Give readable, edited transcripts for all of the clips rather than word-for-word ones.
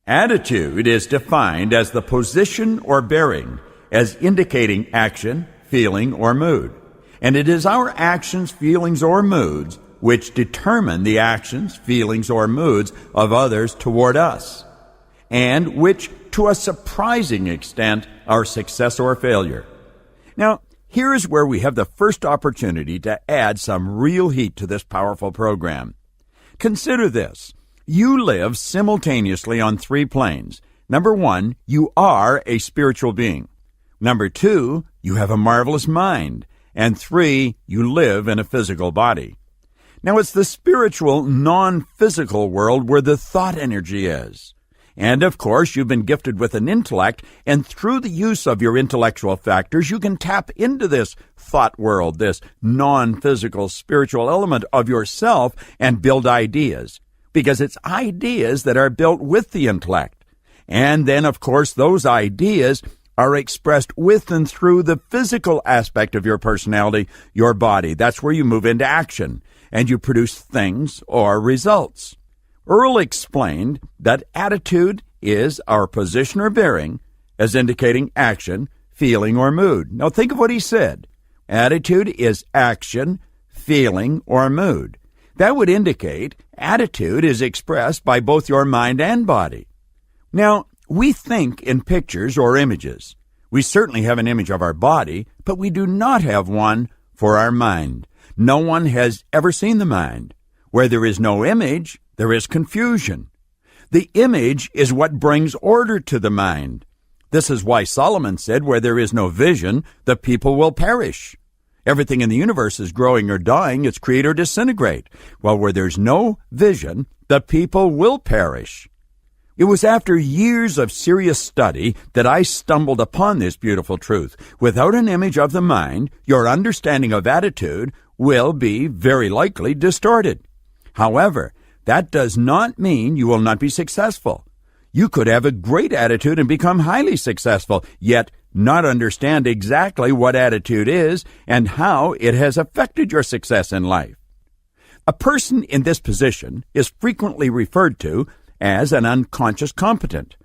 Attitude is defined as the position or bearing, as indicating action, feeling, or mood. And it is our actions, feelings, or moods which determine the actions, feelings, or moods of others toward us, and which, to a surprising extent, are success or failure. Now, here is where we have the first opportunity to add some real heat to this powerful program. Consider this. You live simultaneously on 3 planes. Number 1, you are a spiritual being. Number 2, you have a marvelous mind. And 3, you live in a physical body. Now, it's the spiritual, non-physical world where the thought energy is. And, of course, you've been gifted with an intellect, and through the use of your intellectual factors, you can tap into this thought world, this non-physical spiritual element of yourself, and build ideas. Because it's ideas that are built with the intellect. And then, of course, those ideas are expressed with and through the physical aspect of your personality, your body. That's where you move into action, and you produce things or results. Earl explained that attitude is our position or bearing as indicating action, feeling, or mood. Now think of what he said. Attitude is action, feeling, or mood. That would indicate attitude is expressed by both your mind and body. Now, we think in pictures or images. We certainly have an image of our body, but we do not have one for our mind. No one has ever seen the mind. Where there is no image, there is confusion. The image is what brings order to the mind. This is why Solomon said, where there is no vision, the people will perish. Everything in the universe is growing or dying, its create or disintegrate. While where there's no vision, the people will perish. It was after years of serious study that I stumbled upon this beautiful truth. Without an image of the mind, your understanding of attitude will be very likely distorted. However, that does not mean you will not be successful. You could have a great attitude and become highly successful, yet not understand exactly what attitude is and how it has affected your success in life. A person in this position is frequently referred to as an unconscious competent.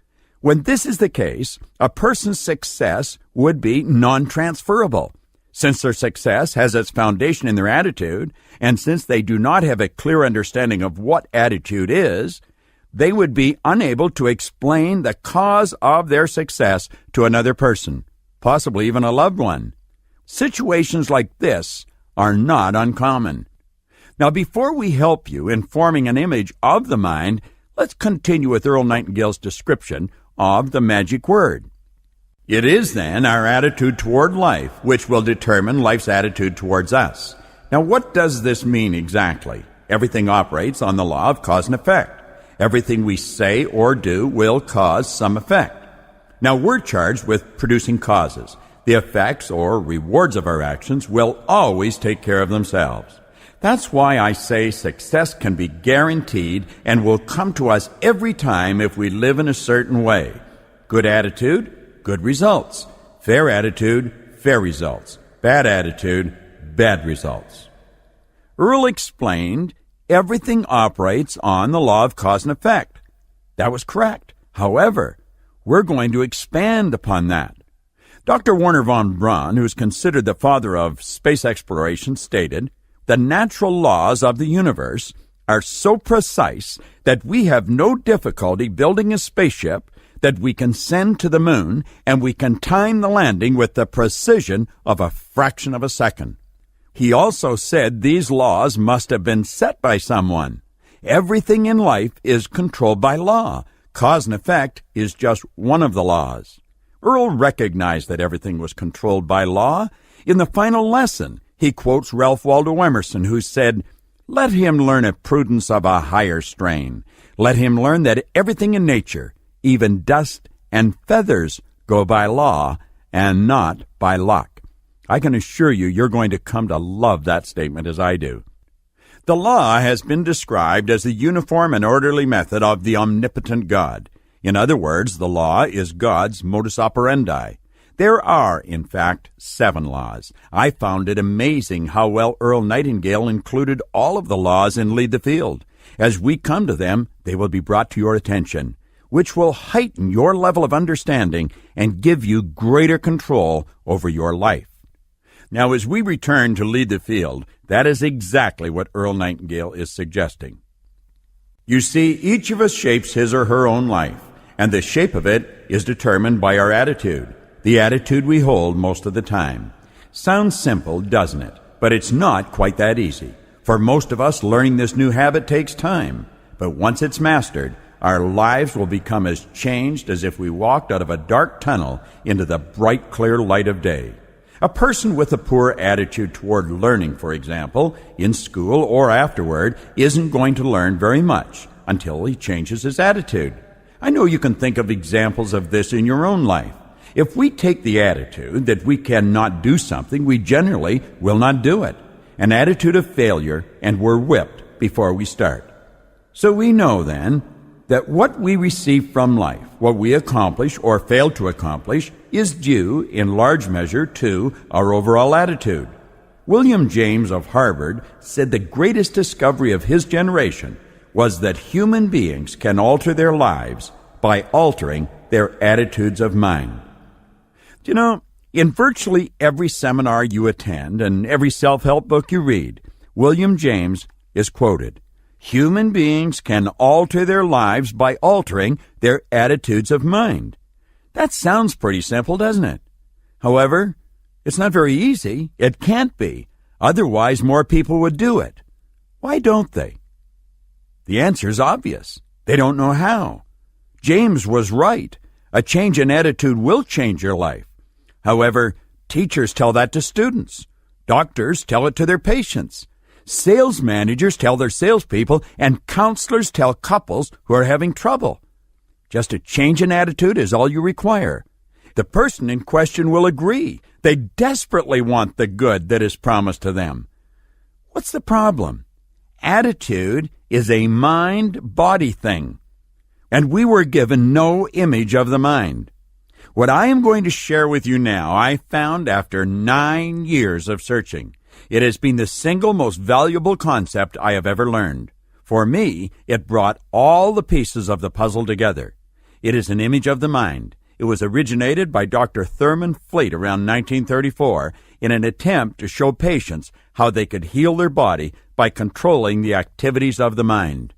When this is the case, a person's success would be non-transferable. Since their success has its foundation in their attitude, and since they do not have a clear understanding of what attitude is, they would be unable to explain the cause of their success to another person, possibly even a loved one. Situations like this are not uncommon. Now, before we help you in forming an image of the mind, let's continue with Earl Nightingale's description of the magic word. It is then our attitude toward life which will determine life's attitude towards us. Now, what does this mean exactly? Everything operates on the law of cause and effect. Everything we say or do will cause some effect. Now, we're charged with producing causes. The effects or rewards of our actions will always take care of themselves. That's why I say success can be guaranteed and will come to us every time if we live in a certain way. Good attitude, good results. Fair attitude, fair results. Bad attitude, bad results. Earl explained everything operates on the law of cause and effect. That was correct. However, we're going to expand upon that. Dr. Wernher von Braun, who is considered the father of space exploration, stated, "The natural laws of the universe are so precise that we have no difficulty building a spaceship that we can send to the moon, and we can time the landing with the precision of a fraction of a second." He also said these laws must have been set by someone. Everything in life is controlled by law. Cause and effect is just one of the laws. Earl recognized that everything was controlled by law. In the final lesson, he quotes Ralph Waldo Emerson, who said, "Let him learn a prudence of a higher strain. Let him learn that everything in nature, even dust and feathers, go by law and not by luck." I can assure you, you're going to come to love that statement as I do. The law has been described as the uniform and orderly method of the omnipotent God. In other words, the law is God's modus operandi. There are, in fact, 7 laws. I found it amazing how well Earl Nightingale included all of the laws in Lead the Field. As we come to them, they will be brought to your attention. which will heighten your level of understanding and give you greater control over your life. Now, as we return to lead the field, that is exactly what Earl Nightingale is suggesting. You see, each of us shapes his or her own life, and the shape of it is determined by our attitude, the attitude we hold most of the time. Sounds simple, doesn't it? But it's not quite that easy. For most of us, learning this new habit takes time. But once it's mastered, our lives will become as changed as if we walked out of a dark tunnel into the bright, clear light of day. A person with a poor attitude toward learning, for example, in school or afterward, isn't going to learn very much until he changes his attitude. I know you can think of examples of this in your own life. If we take the attitude that we cannot do something, we generally will not do it. An attitude of failure, and we're whipped before we start. So we know then that what we receive from life, what we accomplish or fail to accomplish, is due in large measure to our overall attitude. William James of Harvard said the greatest discovery of his generation was that human beings can alter their lives by altering their attitudes of mind. You know, in virtually every seminar you attend and every self-help book you read, William James is quoted. Human beings can alter their lives by altering their attitudes of mind. That sounds pretty simple, doesn't it? However, it's not very easy. It can't be. Otherwise, more people would do it. Why don't they? The answer is obvious. They don't know how. James was right. A change in attitude will change your life. However, teachers tell that to students. Doctors tell it to their patients. Sales managers tell their salespeople, and counselors tell couples who are having trouble. Just a change in attitude is all you require. The person in question will agree. They desperately want the good that is promised to them. What's the problem? Attitude is a mind-body thing, and we were given no image of the mind. What I am going to share with you now, I found after 9 years of searching. It has been the single most valuable concept I have ever learned. For me, it brought all the pieces of the puzzle together. It is an image of the mind. It was originated by Dr. Thurman Fleet around 1934 in an attempt to show patients how they could heal their body by controlling the activities of the mind.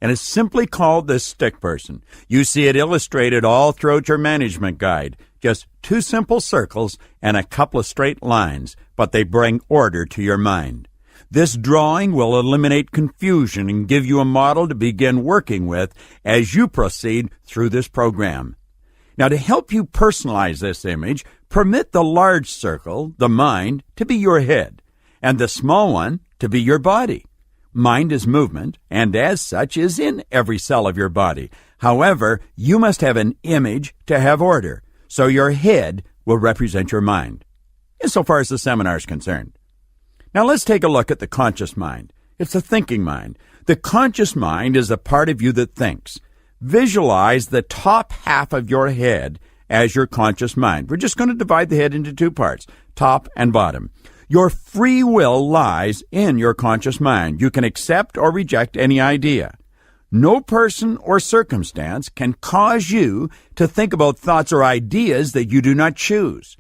And it's simply called the stick person. You see it illustrated all throughout your management guide. Just 2 simple circles and a couple of straight lines, but they bring order to your mind. This drawing will eliminate confusion and give you a model to begin working with as you proceed through this program. Now, to help you personalize this image, permit the large circle, the mind, to be your head, and the small one to be your body. Mind is movement, and as such is in every cell of your body. However, you must have an image to have order, so your head will represent your mind, insofar as the seminar is concerned. Now let's take a look at the conscious mind. It's the thinking mind. The conscious mind is the part of you that thinks. Visualize the top half of your head as your conscious mind. We're just going to divide the head into 2 parts, top and bottom. Your free will lies in your conscious mind. You can accept or reject any idea. No person or circumstance can cause you to think about thoughts or ideas that you do not choose.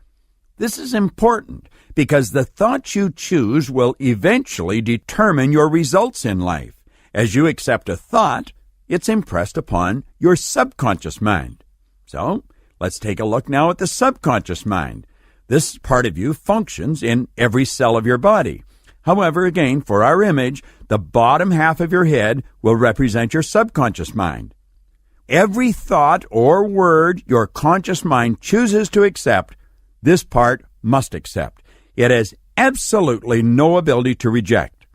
This is important because the thoughts you choose will eventually determine your results in life. As you accept a thought, it's impressed upon your subconscious mind. So, let's take a look now at the subconscious mind. This part of you functions in every cell of your body. However, again, for our image, the bottom half of your head will represent your subconscious mind. Every thought or word your conscious mind chooses to accept, this part must accept. It has absolutely no ability to reject.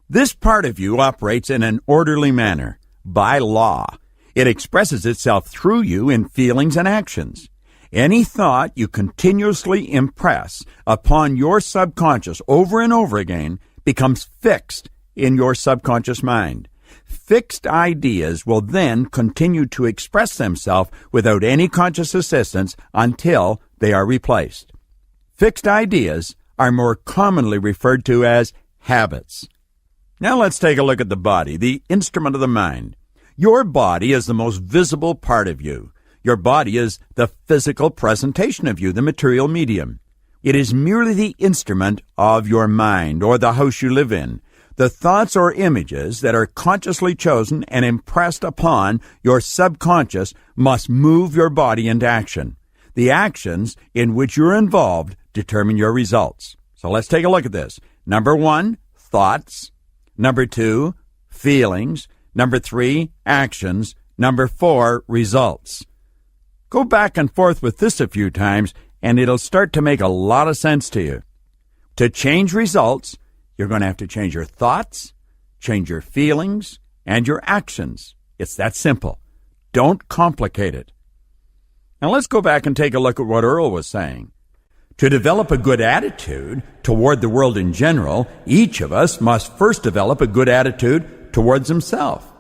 This part of you operates in an orderly manner, by law. It expresses itself through you in feelings and actions. Any thought you continuously impress upon your subconscious over and over again becomes fixed in your subconscious mind. Fixed ideas will then continue to express themselves without any conscious assistance until they are replaced. Fixed ideas are more commonly referred to as habits. Now let's take a look at the body, the instrument of the mind. Your body is the most visible part of you. Your body is the physical presentation of you, the material medium. It is merely the instrument of your mind or the house you live in. The thoughts or images that are consciously chosen and impressed upon your subconscious must move your body into action. The actions in which you're involved determine your results. So let's take a look at this. Number 1, thoughts. Number 2, feelings. Number 3, actions. Number 4, results. Go back and forth with this a few times, and it'll start to make a lot of sense to you. To change results, you're going to have to change your thoughts, change your feelings, and your actions. It's that simple. Don't complicate it. Now let's go back and take a look at what Earl was saying. To develop a good attitude toward the world in general, each of us must first develop a good attitude towards himself.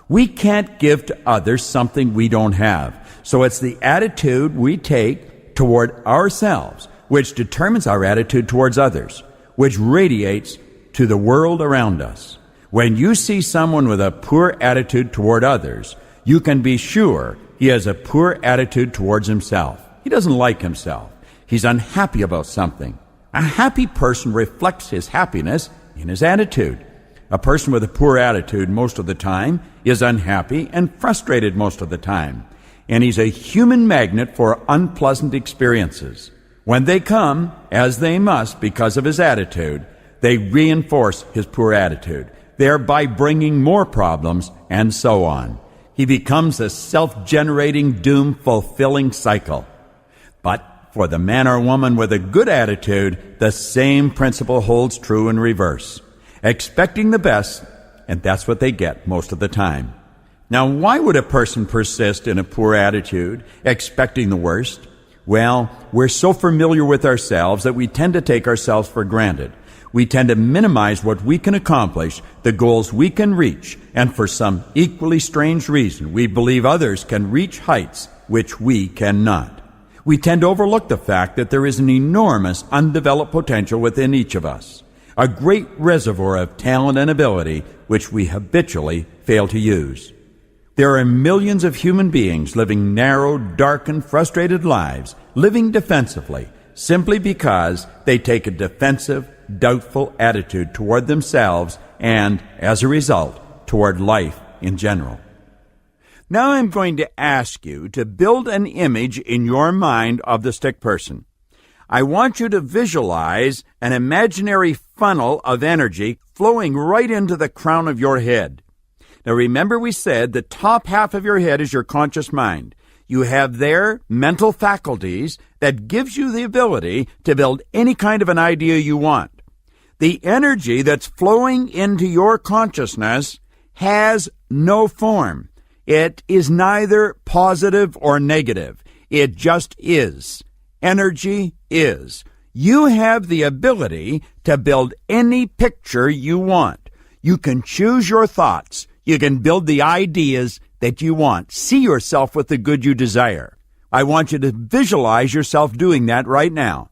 We can't give to others something we don't have. So it's the attitude we take toward ourselves which determines our attitude towards others, which radiates to the world around us. When you see someone with a poor attitude toward others, you can be sure he has a poor attitude towards himself. He doesn't like himself. He's unhappy about something. A happy person reflects his happiness in his attitude. A person with a poor attitude most of the time is unhappy and frustrated most of the time. And he's a human magnet for unpleasant experiences. When they come, as they must because of his attitude, they reinforce his poor attitude, thereby bringing more problems and so on. He becomes a self-generating, doom-fulfilling cycle. But for the man or woman with a good attitude, the same principle holds true in reverse. Expecting the best, and that's what they get most of the time. Now, why would a person persist in a poor attitude, expecting the worst? Well, we're so familiar with ourselves that we tend to take ourselves for granted. We tend to minimize what we can accomplish, the goals we can reach, and for some equally strange reason, we believe others can reach heights which we cannot. We tend to overlook the fact that there is an enormous undeveloped potential within each of us, a great reservoir of talent and ability which we habitually fail to use. There are millions of human beings living narrow, darkened, frustrated lives, living defensively, simply because they take a defensive, doubtful attitude toward themselves and, as a result, toward life in general. Now I'm going to ask you to build an image in your mind of the stick person. I want you to visualize an imaginary funnel of energy flowing right into the crown of your head. Now remember we said the top half of your head is your conscious mind. You have there mental faculties that gives you the ability to build any kind of an idea you want. The energy that's flowing into your consciousness has no form. It is neither positive or negative. It just is. Energy is. You have the ability to build any picture you want. You can choose your thoughts. You can build the ideas that you want. See yourself with the good you desire. I want you to visualize yourself doing that right now.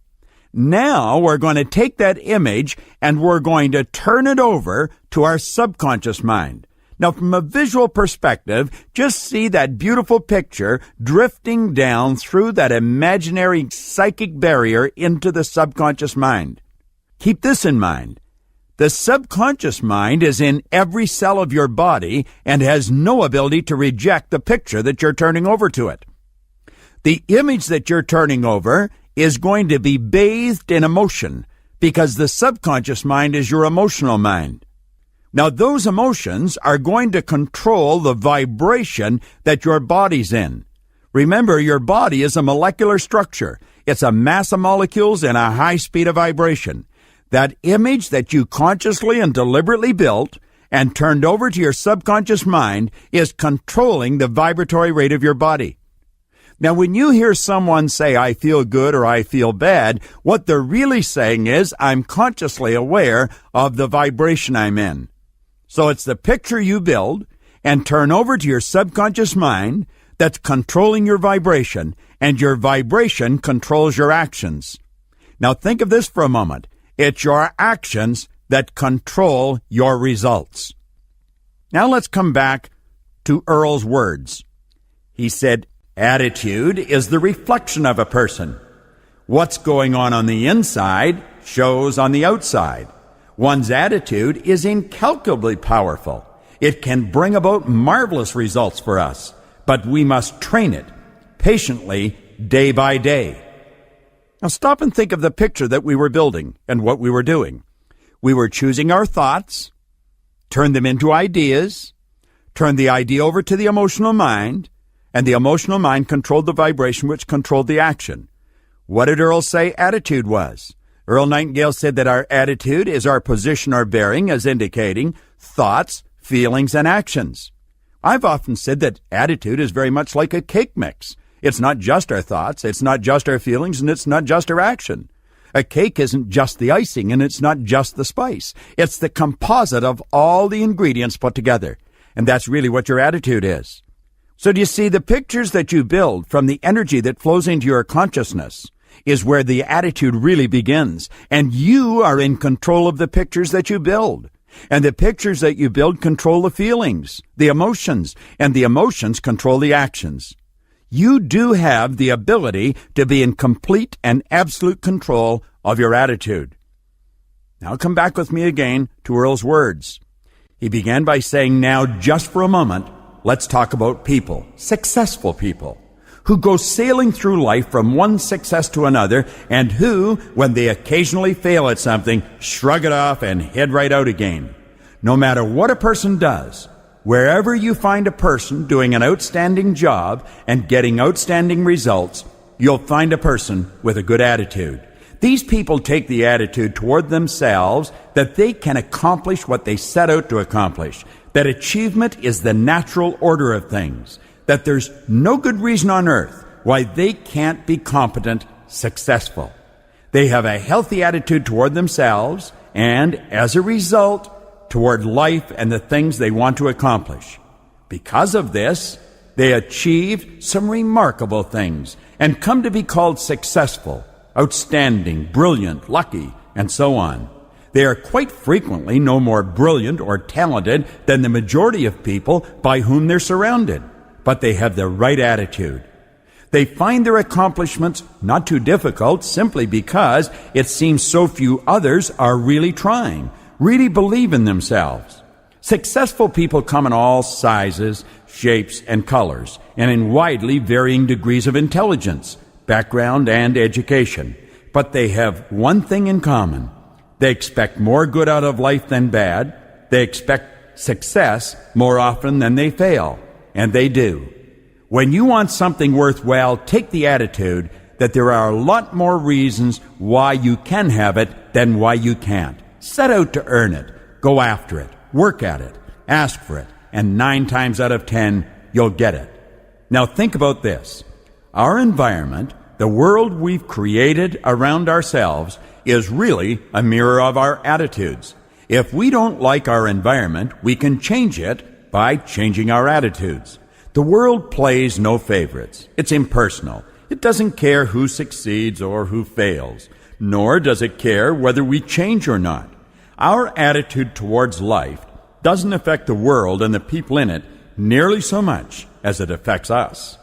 Now we're going to take that image and we're going to turn it over to our subconscious mind. Now, from a visual perspective, just see that beautiful picture drifting down through that imaginary psychic barrier into the subconscious mind. Keep this in mind. The subconscious mind is in every cell of your body and has no ability to reject the picture that you're turning over to it. The image that you're turning over is going to be bathed in emotion because the subconscious mind is your emotional mind. Now, those emotions are going to control the vibration that your body's in. Remember, your body is a molecular structure. It's a mass of molecules and a high speed of vibration. That image that you consciously and deliberately built and turned over to your subconscious mind is controlling the vibratory rate of your body. Now, when you hear someone say, I feel good or I feel bad, what they're really saying is, I'm consciously aware of the vibration I'm in. So it's the picture you build and turn over to your subconscious mind that's controlling your vibration, and your vibration controls your actions. Now think of this for a moment. It's your actions that control your results. Now let's come back to Earl's words. He said, attitude is the reflection of a person. What's going on the inside shows on the outside. One's attitude is incalculably powerful. It can bring about marvelous results for us, but we must train it patiently day by day. Now stop and think of the picture that we were building and what we were doing. We were choosing our thoughts, turn them into ideas, turn the idea over to the emotional mind, and the emotional mind controlled the vibration which controlled the action. What did Earl say attitude was? Earl Nightingale said that our attitude is our position or bearing as indicating thoughts, feelings, and actions. I've often said that attitude is very much like a cake mix. It's not just our thoughts, it's not just our feelings, and it's not just our action. A cake isn't just the icing, and it's not just the spice. It's the composite of all the ingredients put together. And that's really what your attitude is. So do you see, the pictures that you build from the energy that flows into your consciousness is where the attitude really begins. And you are in control of the pictures that you build. And the pictures that you build control the feelings, the emotions, and the emotions control the actions. You do have the ability to be in complete and absolute control of your attitude. Now come back with me again to Earl's words. He began by saying, now just for a moment, let's talk about people, successful people, who go sailing through life from one success to another, and who, when they occasionally fail at something, shrug it off and head right out again. No matter what a person does, wherever you find a person doing an outstanding job and getting outstanding results, you'll find a person with a good attitude. These people take the attitude toward themselves that they can accomplish what they set out to accomplish, that achievement is the natural order of things, that there's no good reason on earth why they can't be competent, successful. They have a healthy attitude toward themselves and, as a result, toward life and the things they want to accomplish. Because of this, they achieve some remarkable things and come to be called successful, outstanding, brilliant, lucky, and so on. They are quite frequently no more brilliant or talented than the majority of people by whom they're surrounded, but they have the right attitude. They find their accomplishments not too difficult simply because it seems so few others are really trying, really believe in themselves. Successful people come in all sizes, shapes, and colors, and in widely varying degrees of intelligence, background, and education. But they have one thing in common. They expect more good out of life than bad. They expect success more often than they fail. And they do. When you want something worthwhile, take the attitude that there are a lot more reasons why you can have it than why you can't. Set out to earn it. Go after it. Work at it. Ask for it. And 9 times out of 10, you'll get it. Now think about this. Our environment, the world we've created around ourselves, is really a mirror of our attitudes. If we don't like our environment, we can change it by changing our attitudes. The world plays no favorites. It's impersonal. It doesn't care who succeeds or who fails, nor does it care whether we change or not. Our attitude towards life doesn't affect the world and the people in it nearly so much as it affects us.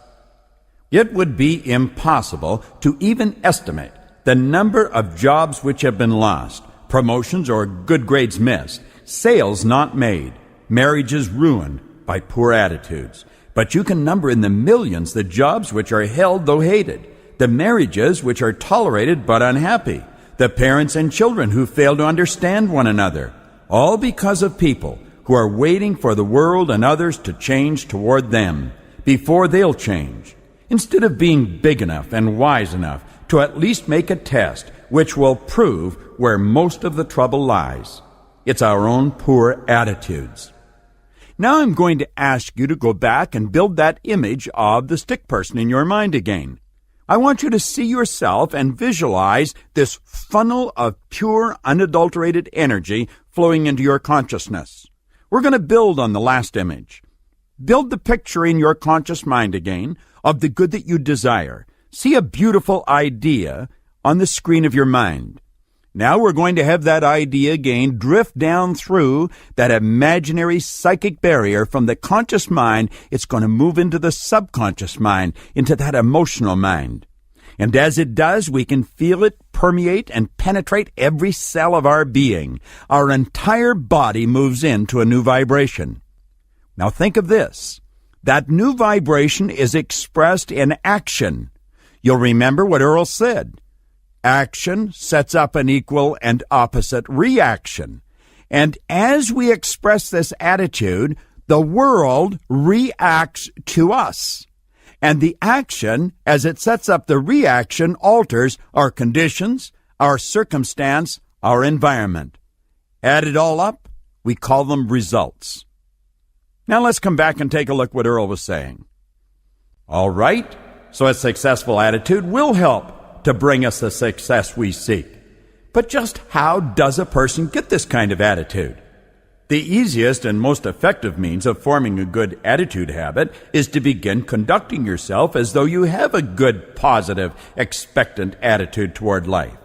It would be impossible to even estimate the number of jobs which have been lost, promotions or good grades missed, sales not made, marriages ruined by poor attitudes. But you can number in the millions the jobs which are held though hated, the marriages which are tolerated but unhappy, the parents and children who fail to understand one another, all because of people who are waiting for the world and others to change toward them before they'll change, instead of being big enough and wise enough to at least make a test which will prove where most of the trouble lies. It's our own poor attitudes. Now I'm going to ask you to go back and build that image of the stick person in your mind again. I want you to see yourself and visualize this funnel of pure, unadulterated energy flowing into your consciousness. We're going to build on the last image. Build the picture in your conscious mind again of the good that you desire. See a beautiful idea on the screen of your mind. Now we're going to have that idea again drift down through that imaginary psychic barrier from the conscious mind. It's going to move into the subconscious mind, into that emotional mind. And as it does, we can feel it permeate and penetrate every cell of our being. Our entire body moves into a new vibration. Now think of this. That new vibration is expressed in action. You'll remember what Earl said. Action sets up an equal and opposite reaction. And as we express this attitude, the world reacts to us. And the action, as it sets up the reaction, alters our conditions, our circumstance, our environment. Add it all up, we call them results. Now let's come back and take a look what Earl was saying. All right, so a successful attitude will help to bring us the success we seek. But just how does a person get this kind of attitude? The easiest and most effective means of forming a good attitude habit is to begin conducting yourself as though you have a good, positive, expectant attitude toward life.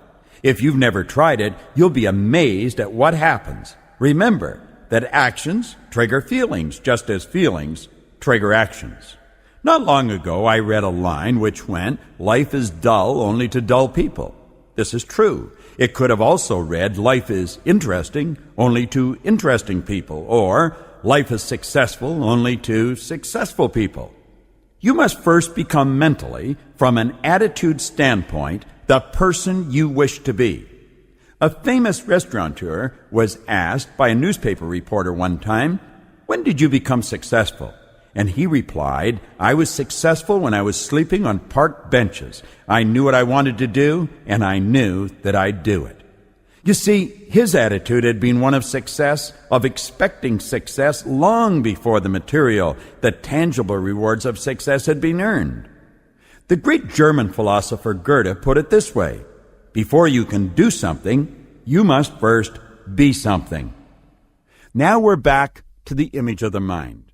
If you've never tried it, you'll be amazed at what happens. Remember that actions trigger feelings, just as feelings trigger actions. Not long ago, I read a line which went, "Life is dull only to dull people." This is true. It could have also read, "Life is interesting only to interesting people," or "Life is successful only to successful people." You must first become mentally, from an attitude standpoint, the person you wish to be. A famous restaurateur was asked by a newspaper reporter one time, "When did you become successful?" And he replied, "I was successful when I was sleeping on park benches. I knew what I wanted to do, and I knew that I'd do it." You see, his attitude had been one of success, of expecting success long before the material, the tangible rewards of success had been earned. The great German philosopher Goethe put it this way, "Before you can do something, you must first be something." Now we're back to the image of the mind.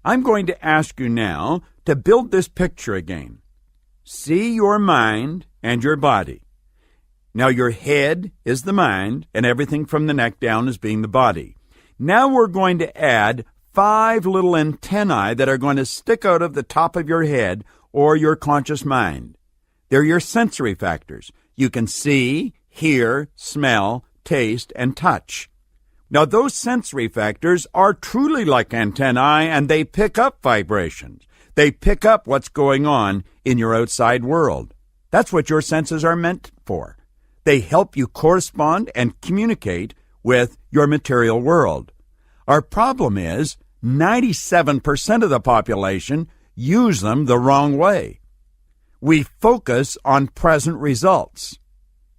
I'm going to ask you now to build this picture again. See your mind and your body. Now your head is the mind, and everything from the neck down is being the body. Now we're going to add 5 little antennae that are going to stick out of the top of your head or your conscious mind. They're your sensory factors. You can see, hear, smell, taste, and touch. Now, those sensory factors are truly like antennae, and they pick up vibrations. They pick up what's going on in your outside world. That's what your senses are meant for. They help you correspond and communicate with your material world. Our problem is 97% of the population use them the wrong way. We focus on present results.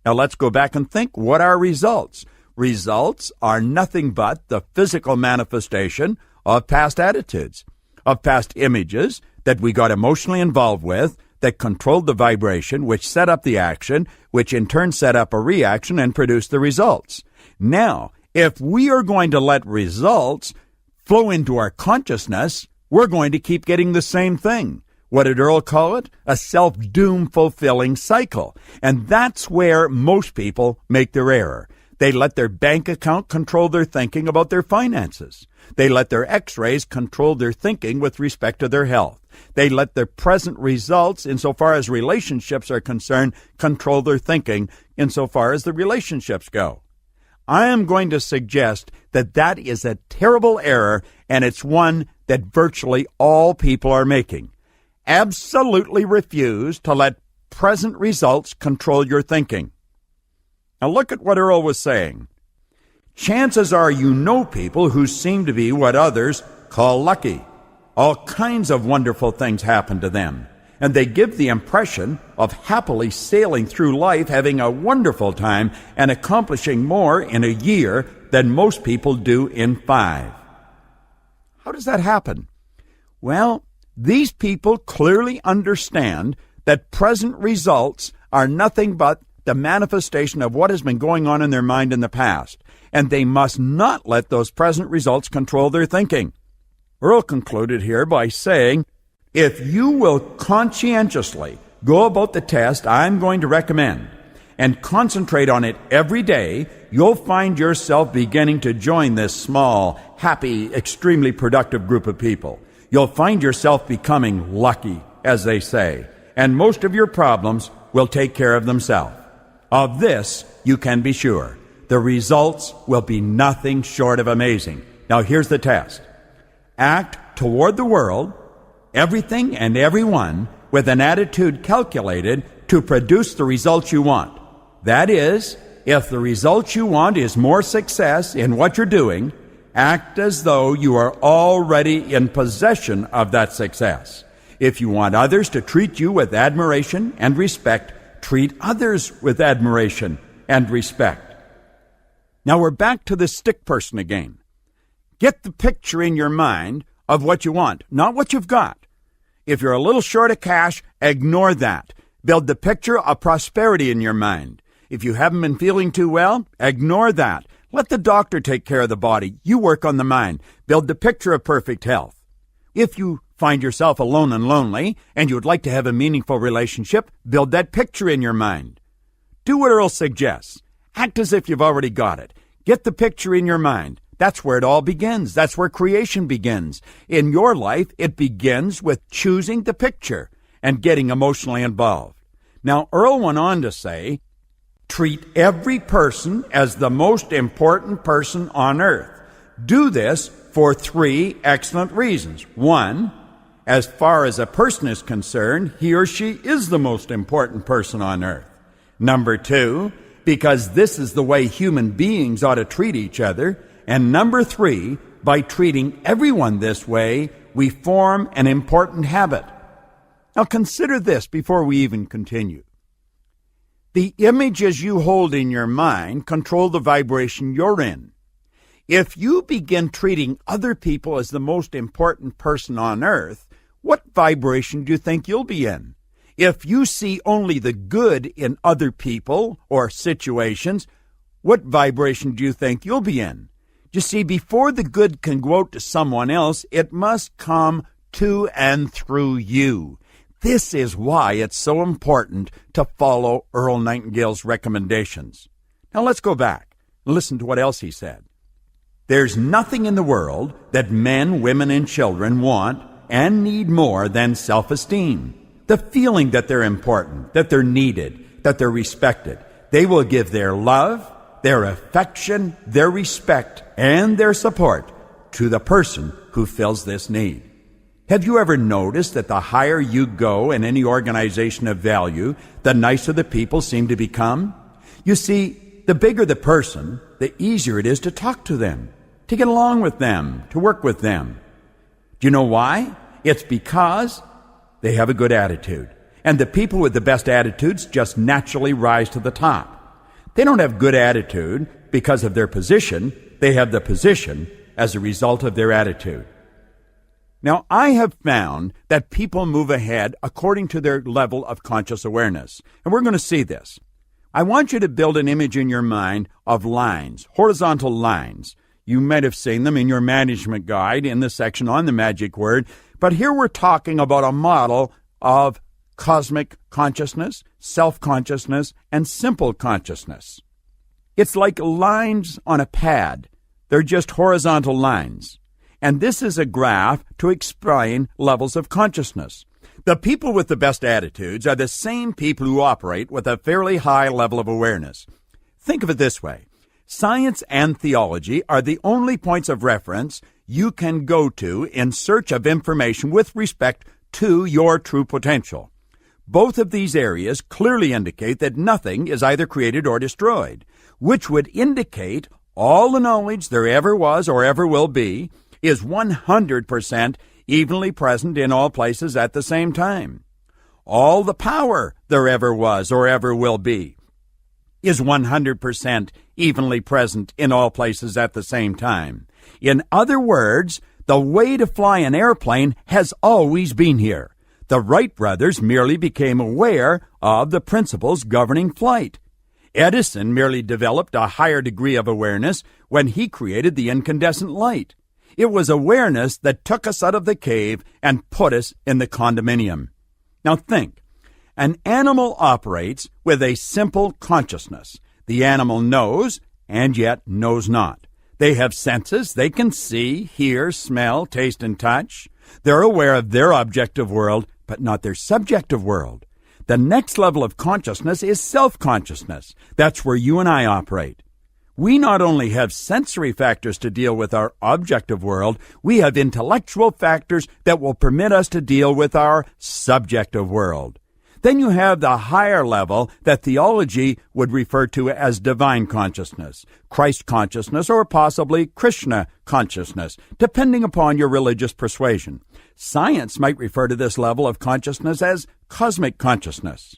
Now, let's go back and think, what are results? Results are nothing but the physical manifestation of past attitudes, of past images that we got emotionally involved with, that controlled the vibration, which set up the action, which in turn set up a reaction and produced the results. Now, if we are going to let results flow into our consciousness, we're going to keep getting the same thing. What did Earl call it? A self-doom fulfilling cycle. And that's where most people make their error. They let their bank account control their thinking about their finances. They let their x-rays control their thinking with respect to their health. They let their present results, insofar as relationships are concerned, control their thinking insofar as the relationships go. I am going to suggest that that is a terrible error, and it's one that virtually all people are making. Absolutely refuse to let present results control your thinking. Now look at what Earl was saying. Chances are you know people who seem to be what others call lucky. All kinds of wonderful things happen to them, and they give the impression of happily sailing through life, having a wonderful time, and accomplishing more in a year than most people do in 5. How does that happen? Well, these people clearly understand that present results are nothing but the manifestation of what has been going on in their mind in the past, and they must not let those present results control their thinking. Earl concluded here by saying, if you will conscientiously go about the test I'm going to recommend, and concentrate on it every day, you'll find yourself beginning to join this small, happy, extremely productive group of people. You'll find yourself becoming lucky, as they say, and most of your problems will take care of themselves. Of this, you can be sure. The results will be nothing short of amazing. Now, here's the test. Act toward the world, everything and everyone, with an attitude calculated to produce the results you want. That is, if the result you want is more success in what you're doing, act as though you are already in possession of that success. If you want others to treat you with admiration and respect, treat others with admiration and respect. Now we're back to the stick person again. Get the picture in your mind of what you want, not what you've got. If you're a little short of cash, ignore that. Build the picture of prosperity in your mind. If you haven't been feeling too well, ignore that. Let the doctor take care of the body. You work on the mind. Build the picture of perfect health. If you find yourself alone and lonely, and you would like to have a meaningful relationship, build that picture in your mind. Do what Earl suggests. Act as if you've already got it. Get the picture in your mind. That's where it all begins. That's where creation begins. In your life, it begins with choosing the picture and getting emotionally involved. Now, Earl went on to say, treat every person as the most important person on earth. Do this for 3 excellent reasons. 1, as far as a person is concerned, he or she is the most important person on earth. Number 2, because this is the way human beings ought to treat each other. And number 3, by treating everyone this way, we form an important habit. Now consider this before we even continue. The images you hold in your mind control the vibration you're in. If you begin treating other people as the most important person on earth, what vibration do you think you'll be in? If you see only the good in other people or situations, what vibration do you think you'll be in? You see, before the good can go out to someone else, it must come to and through you. This is why it's so important to follow Earl Nightingale's recommendations. Now let's go back and listen to what else he said. There's nothing in the world that men, women, and children want and need more than self-esteem. The feeling that they're important, that they're needed, that they're respected. They will give their love, their affection, their respect, and their support to the person who fills this need. Have you ever noticed that the higher you go in any organization of value, the nicer the people seem to become? You see, the bigger the person, the easier it is to talk to them, to get along with them, to work with them. Do you know why? It's because they have a good attitude. And the people with the best attitudes just naturally rise to the top. They don't have good attitude because of their position. They have the position as a result of their attitude. Now, I have found that people move ahead according to their level of conscious awareness. And we're going to see this. I want you to build an image in your mind of lines, horizontal lines. You might have seen them in your management guide in the section on the magic word. But here we're talking about a model of cosmic consciousness, self-consciousness, and simple consciousness. It's like lines on a pad. They're just horizontal lines. And this is a graph to explain levels of consciousness. The people with the best attitudes are the same people who operate with a fairly high level of awareness. Think of it this way. Science and theology are the only points of reference you can go to in search of information with respect to your true potential. Both of these areas clearly indicate that nothing is either created or destroyed, which would indicate all the knowledge there ever was or ever will be is 100% evenly present in all places at the same time. All the power there ever was or ever will be is 100% evenly present in all places at the same time. In other words, the way to fly an airplane has always been here. The Wright brothers merely became aware of the principles governing flight. Edison merely developed a higher degree of awareness when he created the incandescent light. It was awareness that took us out of the cave and put us in the condominium. Now think, An animal operates with a simple consciousness. The animal knows and yet knows not. They have senses. They can see, hear, smell, taste, and touch. They're aware of their objective world, but not their subjective world. The next level of consciousness is self-consciousness. That's where you and I operate. We not only have sensory factors to deal with our objective world, we have intellectual factors that will permit us to deal with our subjective world. Then you have the higher level that theology would refer to as divine consciousness, Christ consciousness, or possibly Krishna consciousness, depending upon your religious persuasion. Science might refer to this level of consciousness as cosmic consciousness.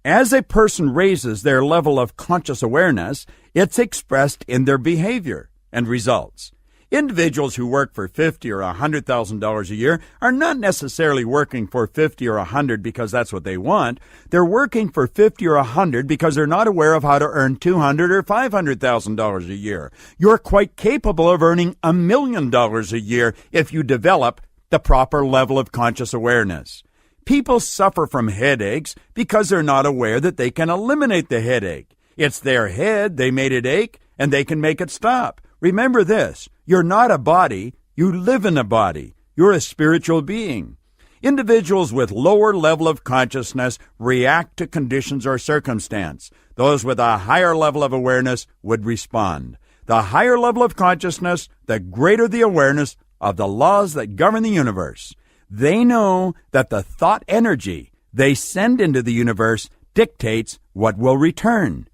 As a person raises their level of conscious awareness, it's expressed in their behavior and results. Individuals who work for $50,000 or $100,000 a year are not necessarily working for 50 or 100 because that's what they want. They're working for 50 or 100 because they're not aware of how to earn $200,000 or $500,000 a year. You're quite capable of earning $1 million a year if you develop the proper level of conscious awareness. People suffer from headaches because they're not aware that they can eliminate the headache. It's their head, they made it ache, and they can make it stop. Remember this, you're not a body, you live in a body. You're a spiritual being. Individuals with lower level of consciousness react to conditions or circumstance. Those with a higher level of awareness would respond. The higher level of consciousness, the greater the awareness of the laws that govern the universe. They know that the thought energy they send into the universe dictates what will return.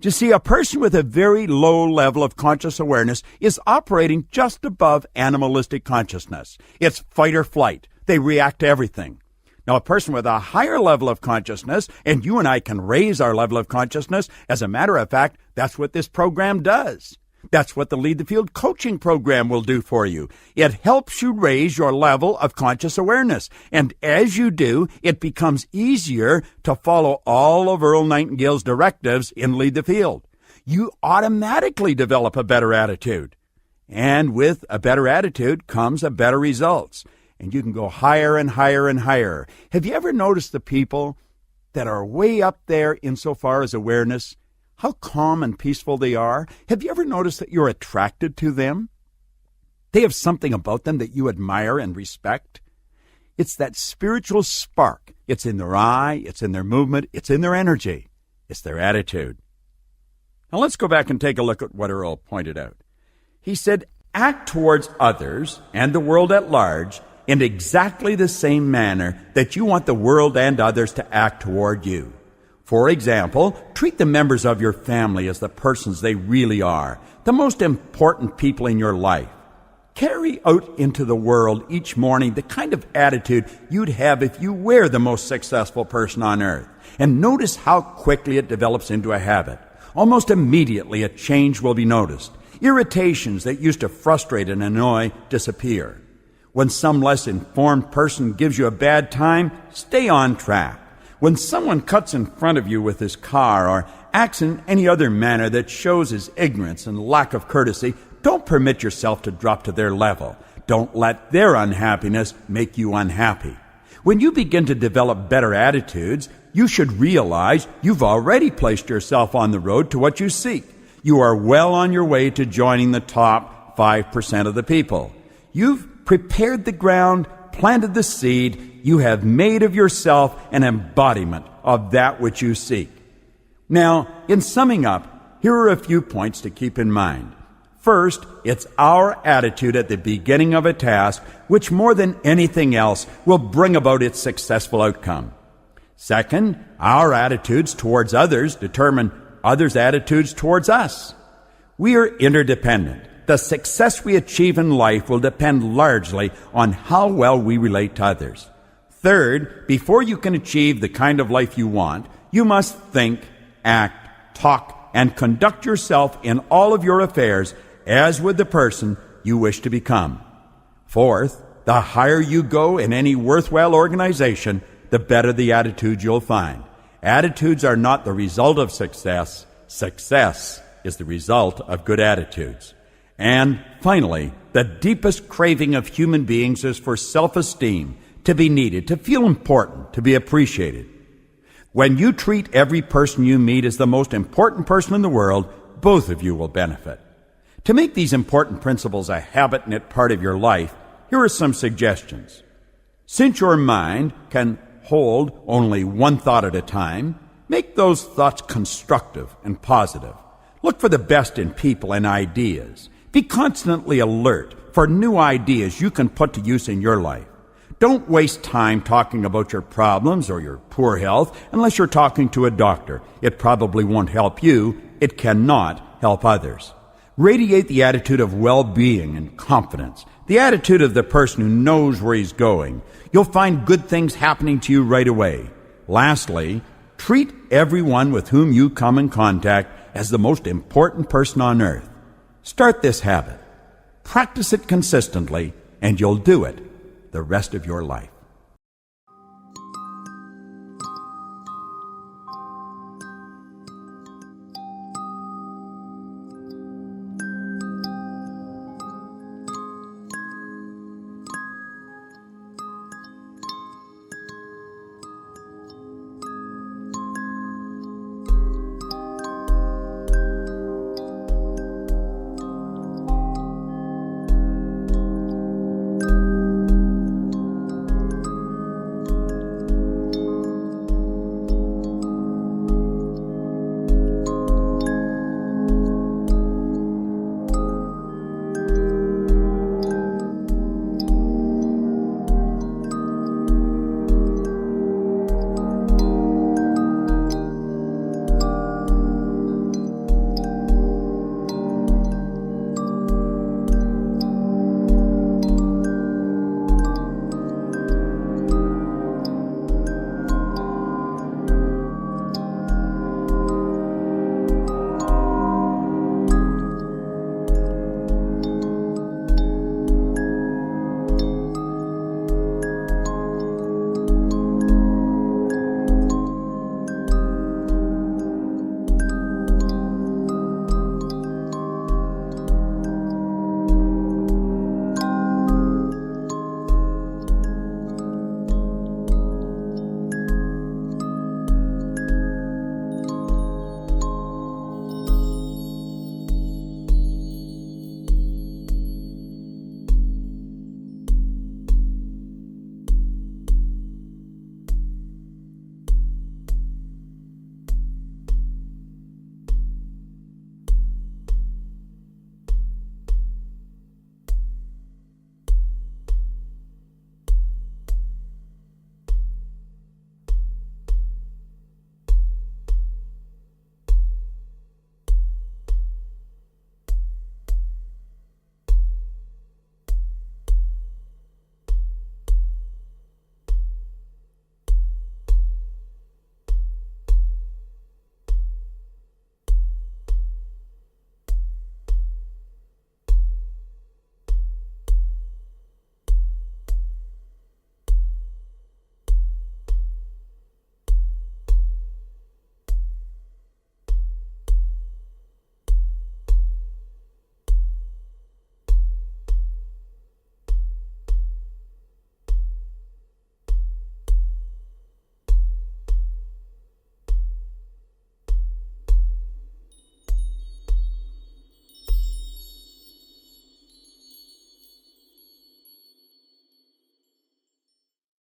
You see, a person with a very low level of conscious awareness is operating just above animalistic consciousness. It's fight or flight. They react to everything. Now, a person with a higher level of consciousness, and you and I can raise our level of consciousness, as a matter of fact, that's what this program does. That's what the Lead the Field coaching program will do for you. It helps you raise your level of conscious awareness. And as you do, it becomes easier to follow all of Earl Nightingale's directives in Lead the Field. You automatically develop a better attitude. And with a better attitude comes a better results. And you can go higher and higher and higher. Have you ever noticed the people that are way up there insofar as awareness? How calm and peaceful they are. Have you ever noticed that you're attracted to them? They have something about them that you admire and respect. It's that spiritual spark. It's in their eye, it's in their movement, it's in their energy. It's their attitude. Now let's go back and take a look at what Earl pointed out. He said, act towards others and the world at large in exactly the same manner that you want the world and others to act toward you. For example, treat the members of your family as the persons they really are, the most important people in your life. Carry out into the world each morning the kind of attitude you'd have if you were the most successful person on earth. And notice how quickly it develops into a habit. Almost immediately a change will be noticed. Irritations that used to frustrate and annoy disappear. When some less informed person gives you a bad time, stay on track. When someone cuts in front of you with his car or acts in any other manner that shows his ignorance and lack of courtesy, don't permit yourself to drop to their level. Don't let their unhappiness make you unhappy. When you begin to develop better attitudes, you should realize you've already placed yourself on the road to what you seek. You are well on your way to joining the top 5% of the people. You've prepared the ground, planted the seed. You have made of yourself an embodiment of that which you seek. Now, in summing up, here are a few points to keep in mind. First, it's our attitude at the beginning of a task which more than anything else will bring about its successful outcome. Second, our attitudes towards others determine others' attitudes towards us. We are interdependent. The success we achieve in life will depend largely on how well we relate to others. Third, before you can achieve the kind of life you want, you must think, act, talk, and conduct yourself in all of your affairs as would the person you wish to become. Fourth, the higher you go in any worthwhile organization, the better the attitude you'll find. Attitudes are not the result of success. Success is the result of good attitudes. And finally, the deepest craving of human beings is for self-esteem, to be needed, to feel important, to be appreciated. When you treat every person you meet as the most important person in the world, both of you will benefit. To make these important principles a habit-knit part of your life, here are some suggestions. Since your mind can hold only one thought at a time, make those thoughts constructive and positive. Look for the best in people and ideas. Be constantly alert for new ideas you can put to use in your life. Don't waste time talking about your problems or your poor health unless you're talking to a doctor. It probably won't help you. It cannot help others. Radiate the attitude of well-being and confidence, the attitude of the person who knows where he's going. You'll find good things happening to you right away. Lastly, treat everyone with whom you come in contact as the most important person on earth. Start this habit. Practice it consistently, and you'll do it the rest of your life.